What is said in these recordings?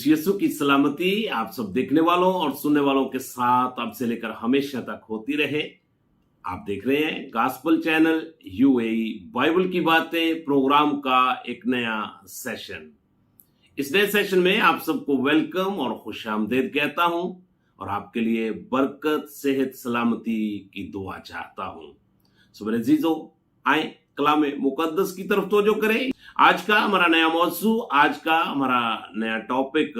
यीशु यीशु की सलामती आप सब देखने वालों और सुनने वालों के साथ अब से लेकर हमेशा तक होती रहे। आप देख रहे हैं गॉस्पेल चैनल यूएई बाइबल की बातें प्रोग्राम का एक नया सेशन। इस नए सेशन में आप सबको वेलकम और खुशामदीद कहता हूं और आपके लिए बरकत, सेहत, सलामती की दुआ चाहता हूं। सो मेरे अजीजों, आए कलाम मुकद्दस की तरफ तवज्जो करें। आज का हमारा नया मौजू, आज का हमारा नया टॉपिक,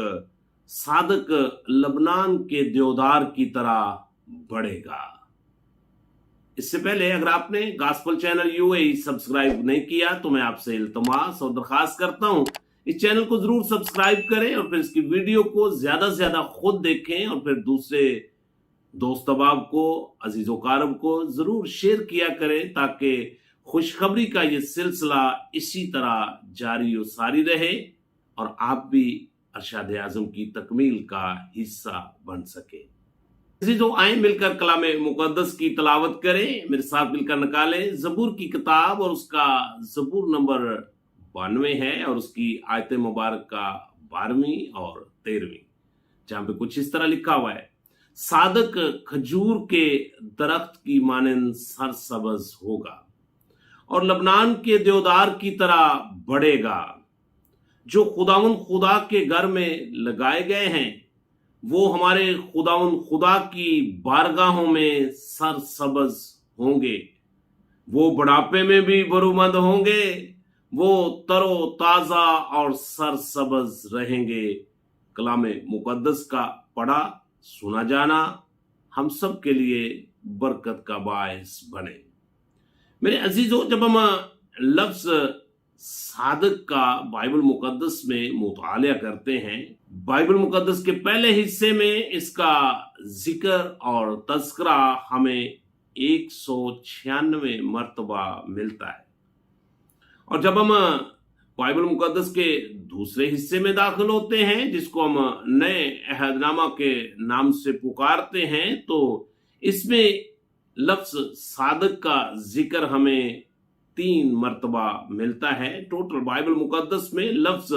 सादक लबनान के देवदार की तरह बढ़ेगा। इससे पहले अगर आपने गॉस्पेल चैनल यूएई सब्सक्राइब नहीं किया तो मैं आपसे इल्तमास और दरखास्त करता हूं इस चैनल को जरूर सब्सक्राइब करें और फिर इसकी वीडियो को ज्यादा से ज्यादा खुद देखें और फिर दूसरे दोस्त अहबाब को, अजीजों कारब को जरूर शेयर किया करें ताकि खुशखबरी का ये सिलसिला इसी तरह जारी और सारी रहे और आप भी अरशाद आजम की तकमील का हिस्सा बन सके। अजीजों, आए मिलकर कलाम मुकद्दस की तलावत करें। मेरे साथ मिलकर निकालें जबूर की किताब और उसका जबूर नंबर 92 है और उसकी आयत मुबारक का 12वीं और 13वीं, जहां पे कुछ इस तरह लिखा हुआ है, सादक खजूर के दरख्त की मानंद सरसब्ज होगा और लबनान के देवदार की तरह बढ़ेगा। जो खुदावन खुदा के घर में लगाए गए हैं वो हमारे खुदावन खुदा की बारगाहों में सरसब्ज होंगे। वो बुढ़ापे में भी बरूमंद होंगे, वो तरो ताजा और सरसब्ज रहेंगे। कलाम मुकद्दस का पढ़ा सुना जाना हम सब के लिए बरकत का बायस बने। मेरे अजीजों, जब हम लफ्ज सादक का बाइबल मुकद्दस में मुतालिया करते हैं, बाइबल मुकद्दस के पहले हिस्से में इसका जिक्र और तज़किरा हमें 196 मर्तबा मिलता है और जब हम बाइबल मुकद्दस के दूसरे हिस्से में दाखिल होते हैं जिसको हम नए अहदनामा के नाम से पुकारते हैं, तो इसमें लफ्ज सादक का जिक्र हमें 3 मर्तबा मिलता है। टोटल बाइबल मुकद्दस में लफ्ज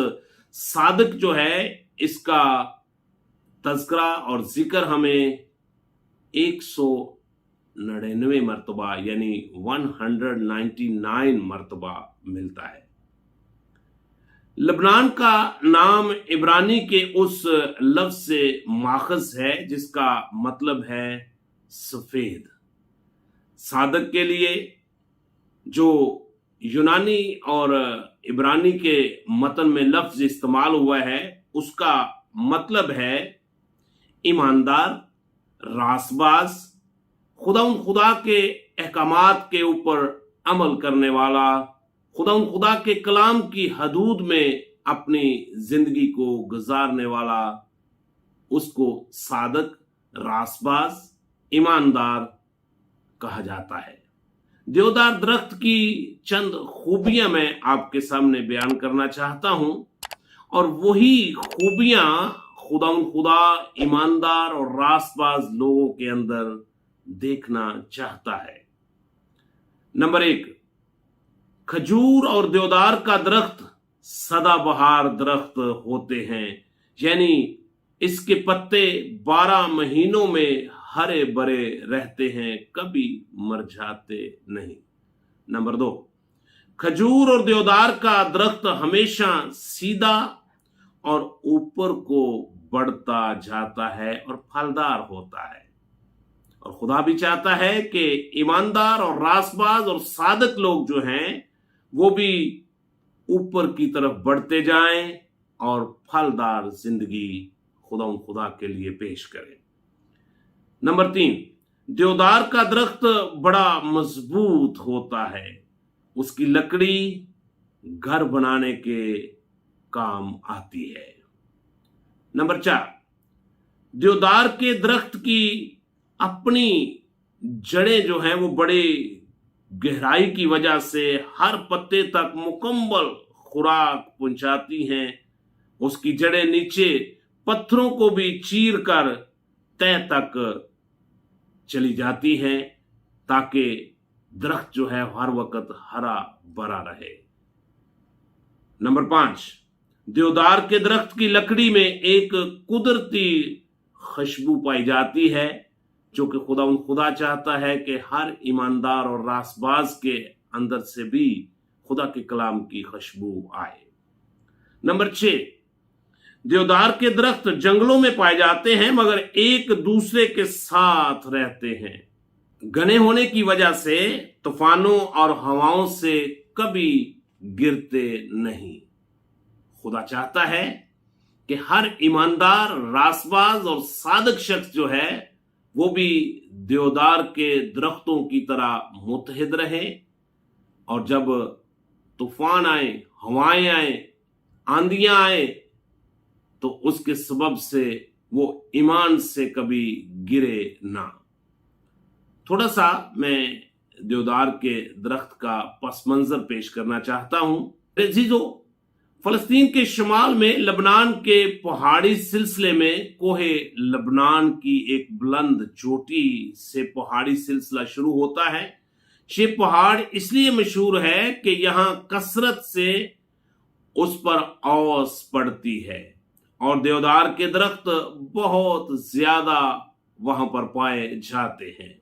सादक जो है इसका तज़किरा और जिक्र हमें 199 मर्तबा यानी 199 मर्तबा मिलता है। लबनान का नाम इब्रानी के उस लफ्ज से माखज है जिसका मतलब है सफेद। सादक के लिए जो यूनानी और इब्रानी के मतन में लफ्ज इस्तेमाल हुआ है उसका मतलब है ईमानदार, रासबाज, खुदा के अहकामात के ऊपर अमल करने वाला, खुदा के कलाम की हदूद में अपनी जिंदगी को गुजारने वाला, उसको सादक, रासबाज, ईमानदार कहा जाता है। देवदार दरख्त की चंद खूबियां मैं आपके सामने बयान करना चाहता हूं और वही खूबियां खुदा ईमानदार और रासबाज लोगों के अंदर देखना चाहता है। नंबर 1, खजूर और देवदार का दरख्त सदाबहार दरख्त होते हैं, यानी इसके पत्ते 12 महीनों में हरे भरे रहते हैं, कभी मुरझाते नहीं। नंबर 2, खजूर और देवदार का दरख्त हमेशा सीधा और ऊपर को बढ़ता जाता है और फलदार होता है और खुदा भी चाहता है कि ईमानदार और रासबाज और सादक लोग जो हैं वो भी ऊपर की तरफ बढ़ते जाएं और फलदार जिंदगी खुदा के लिए पेश करें। नंबर 3, देवदार का दरख्त बड़ा मजबूत होता है, उसकी लकड़ी घर बनाने के काम आती है। नंबर 4, देवदार के दरख्त की अपनी जड़ें जो हैं वो बड़े गहराई की वजह से हर पत्ते तक मुकम्मल खुराक पहुंचाती हैं। उसकी जड़ें नीचे पत्थरों को भी चीर कर तह तक चली जाती हैं ताकि दरख्त जो है हर वक्त हरा भरा रहे। नंबर 5, देवदार के दरख्त की लकड़ी में एक कुदरती खुशबू पाई जाती है जो कि खुदा चाहता है कि हर ईमानदार और रासबाज के अंदर से भी खुदा के कलाम की खुशबू आए। नंबर 6, देवदार के दरख्त जंगलों में पाए जाते हैं मगर एक दूसरे के साथ रहते हैं। घने होने की वजह से तूफानों और हवाओं से कभी गिरते नहीं। खुदा चाहता है कि हर ईमानदार, रासबाज और सादक शख्स जो है वो भी देवदार के दरख्तों की तरह मुत्तहिद रहे, और जब तूफान आए, हवाएं आए, आंधियां आए, तो उसके सबब से वो ईमान से कभी गिरे ना। थोड़ा सा मैं देवदार के दरख्त का पस मंजर पेश करना चाहता हूं। अजीजों, फलस्तीन के शुमाल में लबनान के पहाड़ी सिलसिले में कोहे लबनान की एक बुलंद चोटी से पहाड़ी सिलसिला शुरू होता है। ये पहाड़ इसलिए मशहूर है कि यहां कसरत से उस पर ओस पड़ती है और देवदार के दरख्त बहुत ज्यादा वहां पर पाए जाते हैं।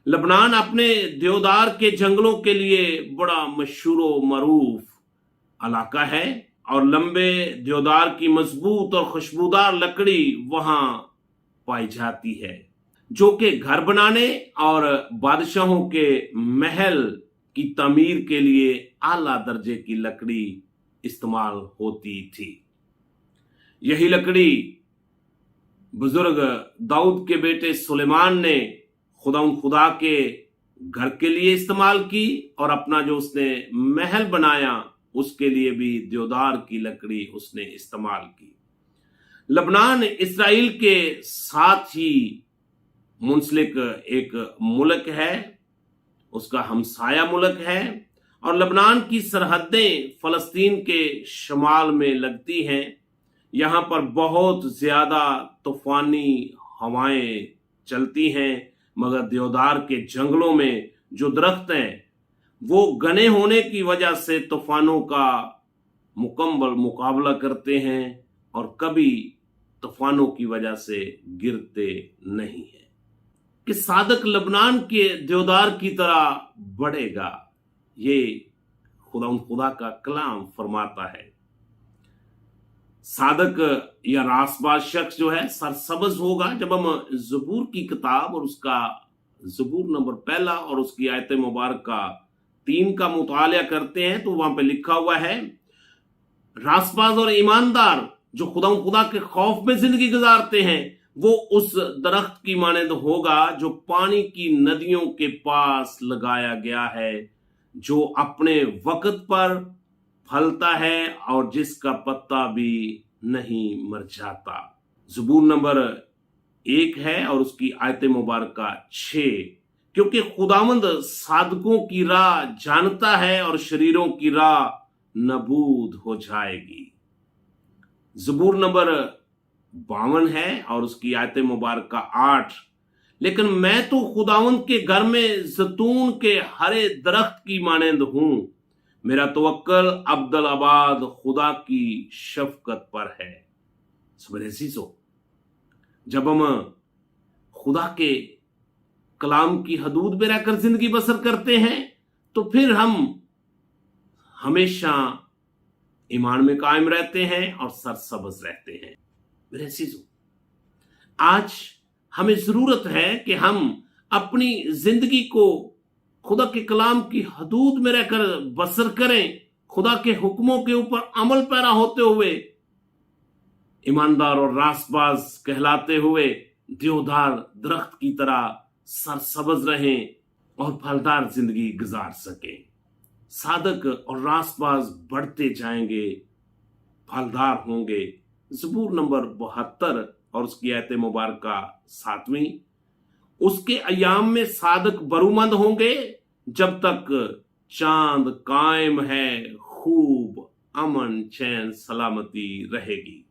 लबनान अपने देवदार के जंगलों के लिए बड़ा मशहूर मरूफ इलाका है और लंबे देवदार की मजबूत और खुशबूदार लकड़ी वहां पाई जाती है जो कि घर बनाने और बादशाहों के महल की तमीर के लिए आला दर्जे की लकड़ी इस्तेमाल होती थी। यही लकड़ी बुजुर्ग दाऊद के बेटे सुलेमान ने खुदा के घर के लिए इस्तेमाल की और अपना जो उसने महल बनाया उसके लिए भी देवदार की लकड़ी उसने इस्तेमाल की। लबनान इसराइल के साथ ही मुंसलिक एक मुल्क है, उसका हमसाया मुल्क है, और लबनान की सरहदें फलस्तीन के शुमाल में लगती हैं। यहाँ पर बहुत ज्यादा तूफानी हवाएं चलती हैं, मगर देवदार के जंगलों में जो दरख्त हैं वो घने होने की वजह से तूफानों का मुकम्मल मुकाबला करते हैं और कभी तूफानों की वजह से गिरते नहीं है। कि सादक लबनान के देवदार की तरह बढ़ेगा, ये खुदा का कलाम फरमाता है। सादक या रासबाज शख्स जो है सरसब्ज होगा। जब हम ज़बूर की किताब और उसका ज़बूर नंबर 1 और उसकी आयत मुबारक 3 का मुतालिया करते हैं तो वहां पे लिखा हुआ है, रासबाज और ईमानदार जो खुदा के खौफ में जिंदगी गुजारते हैं वो उस दरख्त की मानंद होगा जो पानी की नदियों के पास लगाया गया है, जो अपने वक्त पर फलता है और जिसका पत्ता भी नहीं मर जाता। ज़बूर नंबर 1 है और उसकी आयत मुबारक 6। क्योंकि खुदावंद सादकों की राह जानता है और शरीरों की राह नबूद हो जाएगी। ज़बूर नंबर 52 है और उसकी आयत मुबारक 8। लेकिन मैं तो खुदावंद के घर में जैतून के हरे दरख्त की मानंद हूं, मेरा तवक्कल अब्दुल आबाद खुदा की शफकत पर है। जब हम खुदा के कलाम की हदूद में रहकर जिंदगी बसर करते हैं तो फिर हम हमेशा ईमान में कायम रहते हैं और सरसब्ज रहते हैं। मेरे अजीजों, आज हमें जरूरत है कि हम अपनी जिंदगी को खुदा के कलाम की हदूद में रहकर बसर करें, खुदा के हुक्मों के ऊपर अमल पैरा होते हुए ईमानदार और रासबाज कहलाते हुए देवदार दरख्त की तरह सरसब्ज रहें और फलदार जिंदगी गुजार सकें। सादक और रासबाज बढ़ते जाएंगे, फलदार होंगे। ज़बूर नंबर 72 और उसकी आयत मुबारक 7वीं, उसके अयाम में सादक बरूमंद होंगे जब तक चांद कायम है, खूब अमन चैन सलामती रहेगी।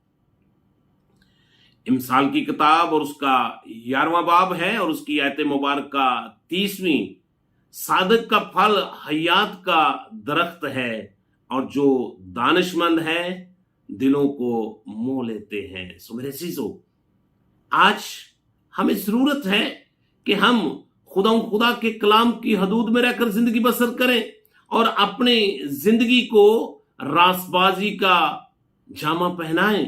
इमसाल की किताब और उसका 11वां बाब है और उसकी आयत मुबारक 30वीं, सादक का फल हयात का दरख्त है और जो दानिशमंद है दिलों को मोह लेते हैं। सो मेरे अजीजों, आज हमें जरूरत है कि हम खुदा के कलाम की हदूद में रहकर जिंदगी बसर करें और अपनी जिंदगी को रासबाजी का जामा पहनाएं,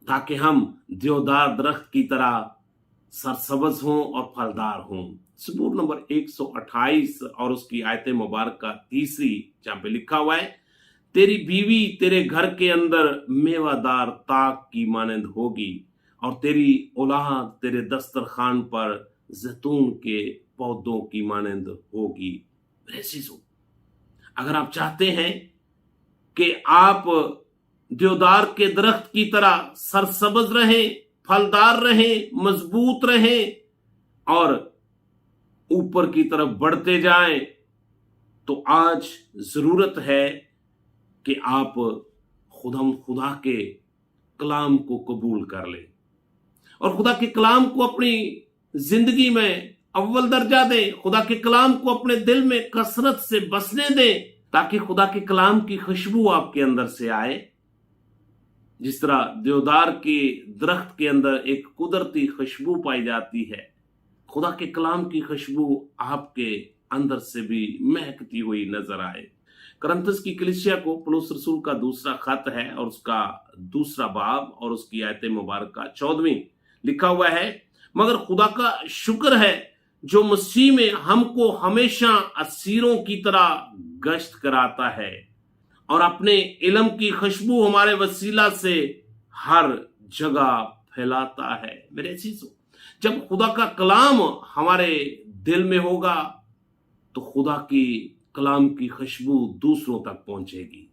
ताकि हम देवदार दरख्त की तरह सरसब्ज हों और फलदार हों। सबूर नंबर 128 और उसकी आयत मुबारक का तीसरी, जहां पे लिखा हुआ है, तेरी बीवी तेरे घर के अंदर मेवादार ताक की मानंद होगी और तेरी औलाद तेरे दस्तरखान पर जैतून के पौधों की मानंद होगी। मेरे अजीजों, अगर आप चाहते हैं कि आप देवदार के दरख्त की तरह सरसब्ज रहें, फलदार रहें, मजबूत रहें और ऊपर की तरफ बढ़ते जाएं, तो आज जरूरत है कि आप खुदा के कलाम को कबूल कर लें और खुदा के कलाम को अपनी जिंदगी में अव्वल दर्जा दें। खुदा के कलाम को अपने दिल में कसरत से बसने दें, ताकि खुदा के कलाम की खुशबू आपके अंदर से आए। जिस तरह देवदार के दरख्त के अंदर एक कुदरती खुशबू पाई जाती है, खुदा के कलाम की खुशबू आपके अंदर से भी महकती हुई नजर आए। करंथस की कलीसिया को पौलुस रसूल का दूसरा खत है और उसका दूसरा बाब और उसकी आयत मुबारक का 14वीं लिखा हुआ है, मगर खुदा का शुक्र है जो मसीह में हमको हमेशा असीरों की तरह गश्त कराता है और अपने इल्म की खुशबू हमारे वसीला से हर जगह फैलाता है। मेरे अजीजों, जब खुदा का कलाम हमारे दिल में होगा तो खुदा की कलाम की खुशबू दूसरों तक पहुंचेगी।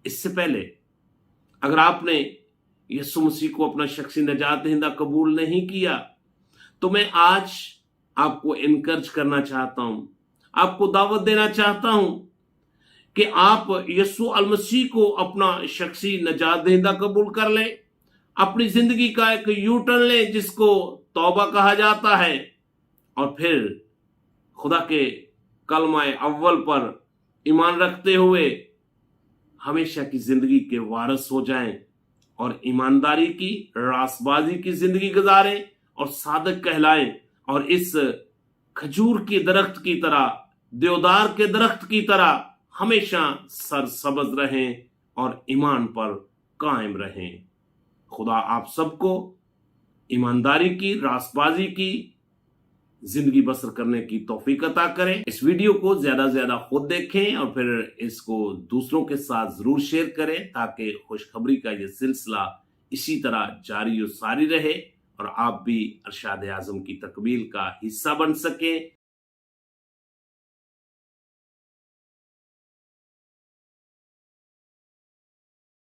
इससे पहले अगर आपने यीशु मसीह को अपना शख्सी निजात दहिंदा कबूल नहीं किया, तो मैं आज आपको इनकरेज करना चाहता हूं, आपको दावत देना चाहता हूं कि आप यीशु अल मसीह को अपना शख्सी निजात दहिंदा कबूल कर लें, अपनी जिंदगी का एक यू टर्न लें जिसको तौबा कहा जाता है, और फिर खुदा के कलमाए अव्वल पर ईमान रखते हुए हमेशा की जिंदगी के वारिस हो जाएं और ईमानदारी की, रासबाजी की जिंदगी गुजारें और सादक कहलाएं और इस खजूर के दरख्त की तरह, देवदार के दरख्त की तरह हमेशा सरसब्ज रहें और ईमान पर कायम रहें। खुदा आप सबको ईमानदारी की, रासबाजी की जिंदगी बसर करने की तौफीक अता करें। इस वीडियो को ज्यादा से ज्यादा खुद देखें और फिर इसको दूसरों के साथ जरूर शेयर करें, ताकि खुशखबरी का ये सिलसिला इसी तरह जारी और सारी रहे और आप भी अरशाद आजम की तकमील का हिस्सा बन सकें।